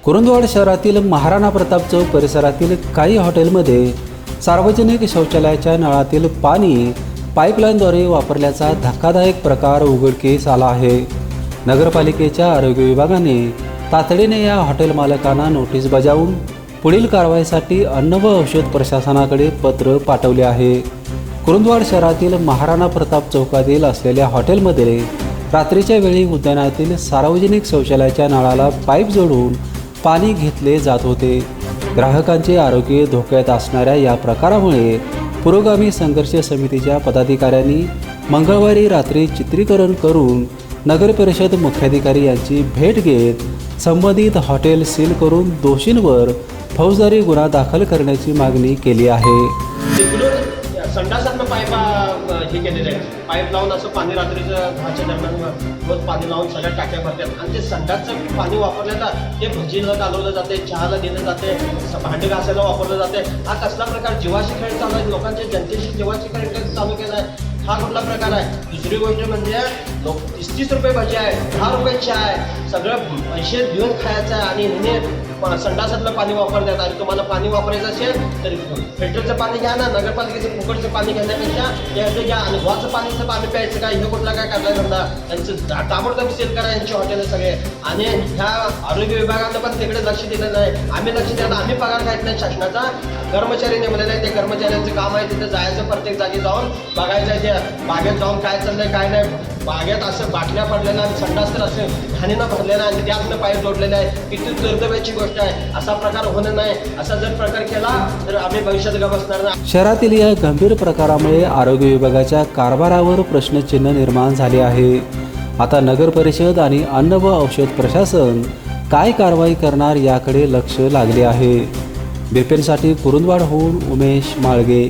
कुरुंदवाड शहरातील महाराणा प्रताप चौक परिसरातील काही हॉटेलमध्ये सार्वजनिक शौचालयाच्या नळातील पाणी पाईपलाईनद्वारे वापरल्याचा धक्कादायक प्रकार उघडकीस आला आहे। नगरपालिकेच्या आरोग्य विभागाने तातडीने या हॉटेल मालकांना नोटीस बजावून पुढील कारवाईसाठी अन्न व औषध प्रशासनाकडे पत्र पाठवले आहे। कुरुंदवाड शहरातील महाराणा प्रताप चौकातील असलेल्या हॉटेलमध्ये रात्रीच्या वेळी उद्यानातील सार्वजनिक शौचालयाच्या नळाला पाईप जोडून पाणी घेतले जात होते। ग्राहकांचे आरोग्य धोक्यात असणाऱ्या या प्रकारामुळे पुरोगामी संघर्ष समितीच्या पदाधिकाऱ्यांनी मंगळवारी रात्री चित्रीकरण करून नगर परिषद मुख्याधिकारी यांची भेट घेत संबंधित हॉटेल सील करून दोषींवर फौजदारी गुन्हा दाखल करण्याची मागणी केली आहे। संडासातनं पाईप हे केलेले आहे, पाईप लावून असं पाणी रात्रीचं 10च्या दरम्यान रोज पाणी लावून सगळ्या टाक्या भरतात आणि ते संडासचं पाणी वापरल्यानं ते भजीला घालवलं जाते, चहाला दिलं जाते, भांडी घासायला वापरलं जाते। हा कसला प्रकार? जीवाशी खेळ चालू आहे, लोकांच्या जनतेशी जीवाशी खेळ चालू केला आहे। हा कुठला प्रकार आहे? दुसरी गोष्ट म्हणजे 30-30 रुपये भजी आहे, 10 रुपये चहा आहे, सगळं पैसे देऊन खायचं आहे आणि हिने संडासातलं पाणी वापरतात। आणि तुम्हाला पाणी वापरायचं असेल तर फिल्टरचं पाणी घ्या ना, नगरपालिकेचं फुकटचं पाणी घेण्यापेक्षा याचं घ्या आणि वाचं पाणीचं पाणी प्यायचं काय? हे कुठला काय करताय धंदा? त्यांचं ताबडतोब सील करा यांची हॉटेल सगळे। आणि ह्या आरोग्य विभागानं पण तिकडे लक्ष दिलं नाही। आम्ही लक्ष द्यायला, आम्ही पगार खायत नाही, शासनाचा कर्मचारी नेमलेला आहे, ते कर्मचाऱ्यांचं काम आहे तिथे जायचं, प्रत्येक जागी जाऊन बघायचं आहे, ते बागेत जाऊन काय चाललंय काय नाही। बागेत असं बाटल्या पडलेल्या आणि संडास तर असं घाणीनं भरलेला आणि त्यातनं पाईप जोडलेलं आहे। किती दुर्दैवाची गोष्ट आहे। असा प्रकार होणं नाही। असा जर प्रकार केला तर आम्ही भविष्यात ग बसणार नाही। शहरातील या गंभीर प्रकारामुळे आरोग्य विभागाच्या कारभारावर प्रश्नचिन्ह निर्माण झाले आहे। आता नगर परिषद आणि अन्न व औषध प्रशासन काय कारवाई करणार याकडे लक्ष लागले आहे। बिपिनसाठी कुरुंदवाडहून उमेश माळगे।